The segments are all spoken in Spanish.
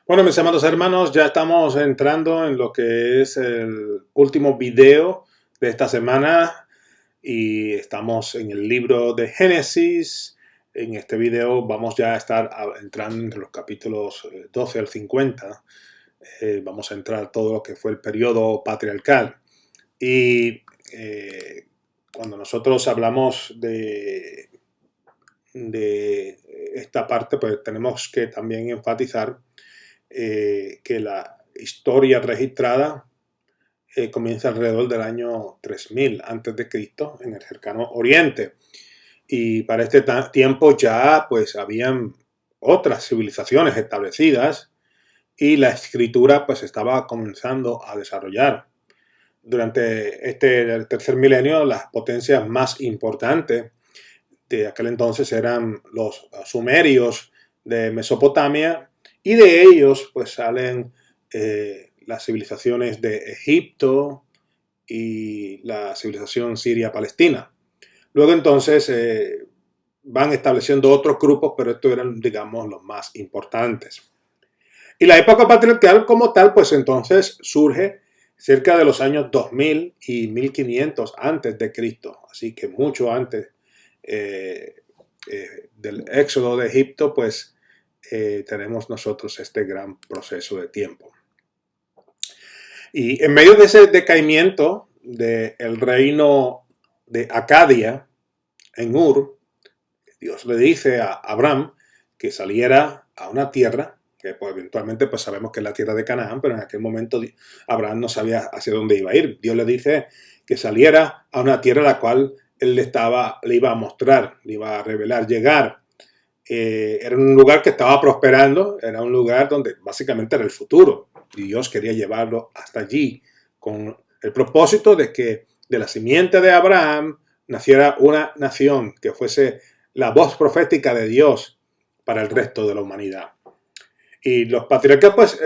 Bueno, mis amados hermanos, ya estamos entrando en lo que es el último video de esta semana y estamos en el libro de Génesis. En este video vamos ya a estar entrando entre los capítulos 12 al 50. Vamos a entrar todo lo que fue el periodo patriarcal. Y cuando nosotros hablamos de esta parte, pues tenemos que también enfatizar que la historia registrada comienza alrededor del año 3000 antes de Cristo en el cercano Oriente. Y para este tiempo ya pues habían otras civilizaciones establecidas y la escritura pues estaba comenzando a desarrollar. Durante este tercer milenio las potencias más importantes de aquel entonces eran los sumerios de Mesopotamia, y de ellos pues salen las civilizaciones de Egipto y la civilización siria-palestina. Luego entonces van estableciendo otros grupos, pero estos eran, digamos, los más importantes. Y la época patriarcal como tal, pues entonces surge cerca de los años 2000 y 1500 antes de Cristo, así que mucho antes del éxodo de Egipto, pues tenemos nosotros este gran proceso de tiempo. Y en medio de ese decaimiento del reino de Acadia en Ur, Dios le dice a Abraham que saliera a una tierra que pues, eventualmente pues sabemos que es la tierra de Canaán, pero en aquel momento Abraham no sabía hacia dónde iba a ir. Dios le dice que saliera a una tierra a la cual él le iba a mostrar, le iba a revelar, llegar. Era un lugar que estaba prosperando, era un lugar donde básicamente era el futuro, y Dios quería llevarlo hasta allí con el propósito de que de la simiente de Abraham naciera una nación que fuese la voz profética de Dios para el resto de la humanidad. Y los patriarcas pues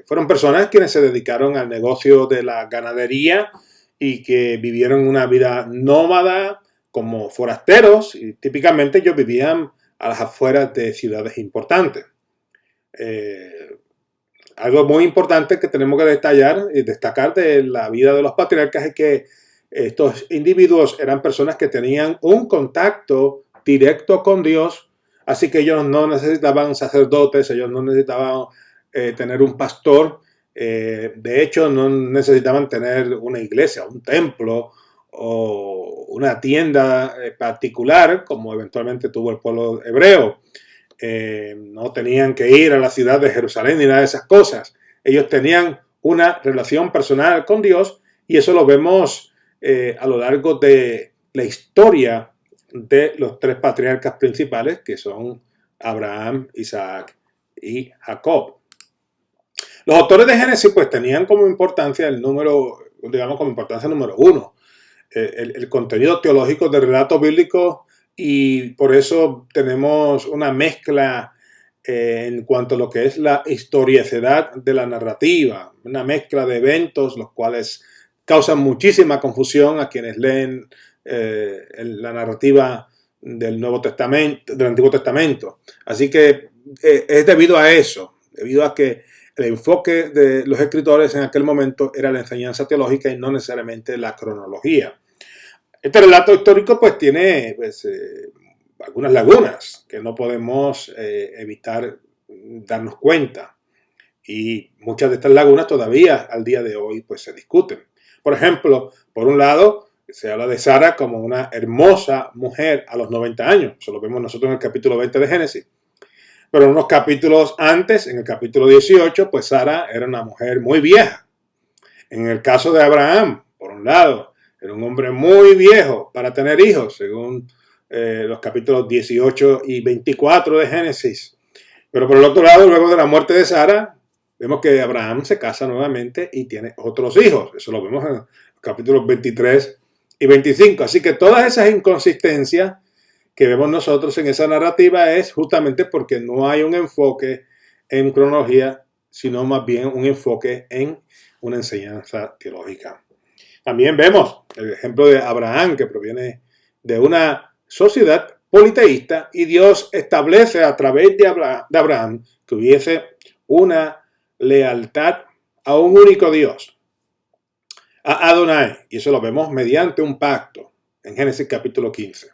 fueron personas quienes se dedicaron al negocio de la ganadería y que vivieron una vida nómada como forasteros, y típicamente ellos vivían a las afueras de ciudades importantes. Algo muy importante que tenemos que detallar y destacar de la vida de los patriarcas es que estos individuos eran personas que tenían un contacto directo con Dios, así que ellos no necesitaban sacerdotes, ellos no necesitaban tener un pastor, de hecho no necesitaban tener una iglesia, un templo o una tienda particular como eventualmente tuvo el pueblo hebreo. No tenían que ir a la ciudad de Jerusalén ni nada de esas cosas. Ellos tenían una relación personal con Dios, y eso lo vemos a lo largo de la historia de los tres patriarcas principales, que son Abraham, Isaac y Jacob. Los autores de Génesis pues tenían como importancia el número, digamos como importancia número uno, el contenido teológico del relato bíblico, y por eso tenemos una mezcla en cuanto a lo que es la historicidad de la narrativa, una mezcla de eventos los cuales causan muchísima confusión a quienes leen la narrativa del Nuevo Testamento, del Antiguo Testamento. Así que es debido a eso, debido a que el enfoque de los escritores en aquel momento era la enseñanza teológica y no necesariamente la cronología. Este relato histórico pues tiene pues, algunas lagunas que no podemos evitar darnos cuenta, y muchas de estas lagunas todavía al día de hoy pues se discuten. Por ejemplo, por un lado se habla de Sara como una hermosa mujer a los 90 años, eso lo vemos nosotros en el capítulo 20 de Génesis, pero unos capítulos antes, en el capítulo 18, pues Sara era una mujer muy vieja. En el caso de Abraham, por un lado, era un hombre muy viejo para tener hijos, según los capítulos 18 y 24 de Génesis. Pero por el otro lado, luego de la muerte de Sara, vemos que Abraham se casa nuevamente y tiene otros hijos. Eso lo vemos en los capítulos 23 y 25. Así que todas esas inconsistencias que vemos nosotros en esa narrativa es justamente porque no hay un enfoque en cronología, sino más bien un enfoque en una enseñanza teológica. También vemos el ejemplo de Abraham, que proviene de una sociedad politeísta, y Dios establece a través de Abraham que hubiese una lealtad a un único Dios, a Adonai, y eso lo vemos mediante un pacto en Génesis capítulo 15.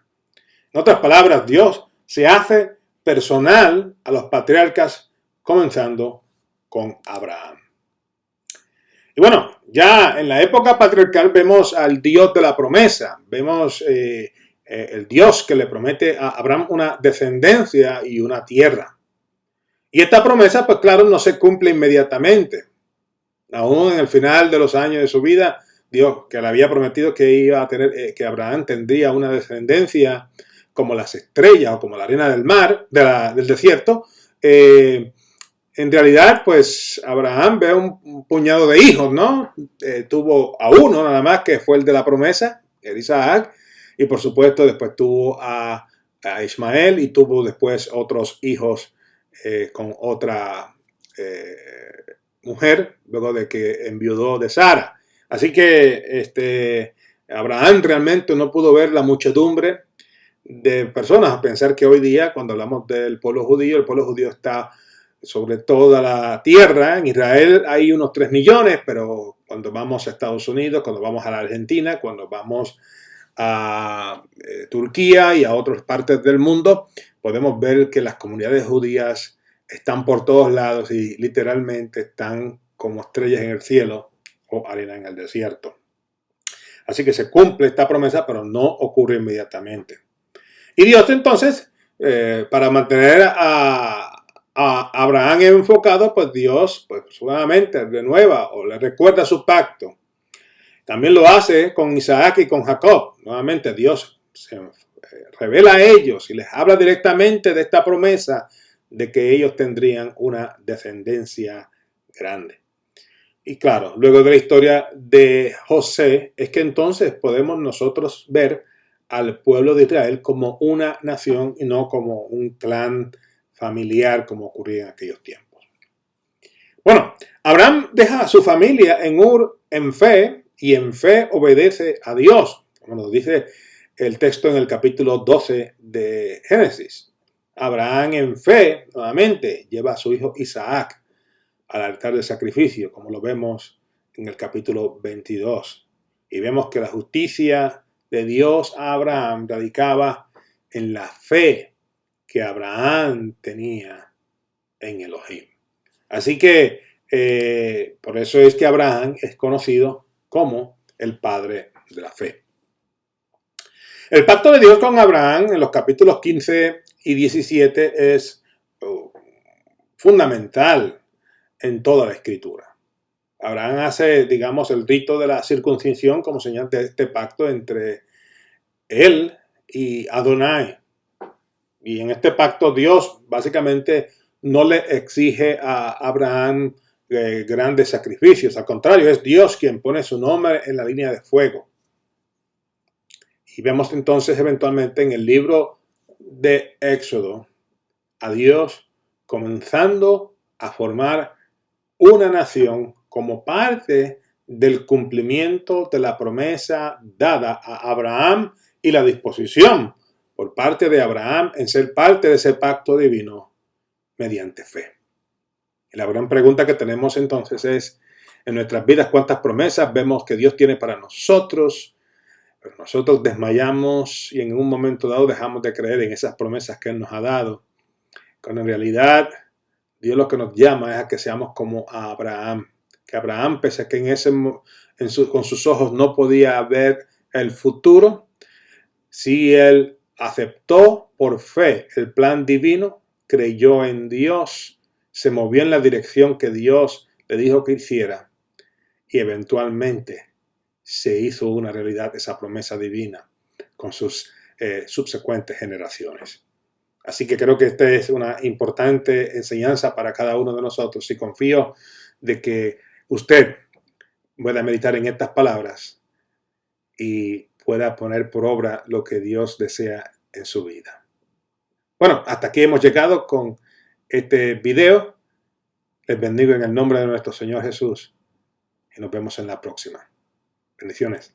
En otras palabras, Dios se hace personal a los patriarcas, comenzando con Abraham. Y bueno, ya en la época patriarcal vemos al Dios de la promesa, vemos el Dios que le promete a Abraham una descendencia y una tierra. Y esta promesa, pues claro, no se cumple inmediatamente. Aún en el final de los años de su vida, Dios, que le había prometido que iba a tener, que Abraham tendría una descendencia como las estrellas o como la arena del mar, del desierto, en realidad, pues Abraham ve un puñado de hijos, ¿no? Tuvo a uno nada más, que fue el de la promesa, el Isaac, y por supuesto después tuvo a Ismael y tuvo después otros hijos con otra mujer, luego de que enviudó de Sara. Así que Abraham realmente no pudo ver la muchedumbre de personas, a pensar que hoy día, cuando hablamos del pueblo judío, el pueblo judío está sobre toda la tierra. En Israel hay unos 3 millones, pero cuando vamos a Estados Unidos, cuando vamos a la Argentina, cuando vamos a Turquía y a otras partes del mundo, podemos ver que las comunidades judías están por todos lados y literalmente están como estrellas en el cielo o arena en el desierto. Así que se cumple esta promesa, pero no ocurre inmediatamente. Y Dios entonces, para mantener a Abraham enfocado, pues Dios, pues nuevamente renueva o le recuerda su pacto. También lo hace con Isaac y con Jacob. Nuevamente Dios se revela a ellos y les habla directamente de esta promesa de que ellos tendrían una descendencia grande. Y claro, luego de la historia de José, es que entonces podemos nosotros ver al pueblo de Israel como una nación y no como un clan familiar como ocurría en aquellos tiempos. Bueno, Abraham deja a su familia en Ur en fe y en fe obedece a Dios, como nos dice el texto en el capítulo 12 de Génesis. Abraham en fe, nuevamente, lleva a su hijo Isaac al altar de sacrificio, como lo vemos en el capítulo 22. Y vemos que la justicia de Dios a Abraham radicaba en la fe que Abraham tenía en Elohim. Así que por eso es que Abraham es conocido como el padre de la fe. El pacto de Dios con Abraham en los capítulos 15 y 17 es fundamental en toda la escritura. Abraham hace, digamos, el rito de la circuncisión como señal de este pacto entre él y Adonai. Y en este pacto Dios básicamente no le exige a Abraham grandes sacrificios. Al contrario, es Dios quien pone su nombre en la línea de fuego. Y vemos entonces eventualmente en el libro de Éxodo a Dios comenzando a formar una nación como parte del cumplimiento de la promesa dada a Abraham y la disposición por parte de Abraham en ser parte de ese pacto divino mediante fe. Y la gran pregunta que tenemos entonces es, en nuestras vidas, ¿cuántas promesas vemos que Dios tiene para nosotros? Pero nosotros desmayamos y en un momento dado dejamos de creer en esas promesas que Él nos ha dado. Cuando en realidad Dios lo que nos llama es a que seamos como a Abraham. Que Abraham, pese a que con sus ojos no podía ver el futuro, si él aceptó por fe el plan divino, creyó en Dios, se movió en la dirección que Dios le dijo que hiciera y eventualmente se hizo una realidad esa promesa divina con sus subsecuentes generaciones. Así que creo que esta es una importante enseñanza para cada uno de nosotros y confío de que usted pueda meditar en estas palabras y pueda poner por obra lo que Dios desea en su vida. Bueno, hasta aquí hemos llegado con este video. Les bendigo en el nombre de nuestro Señor Jesús y nos vemos en la próxima. Bendiciones.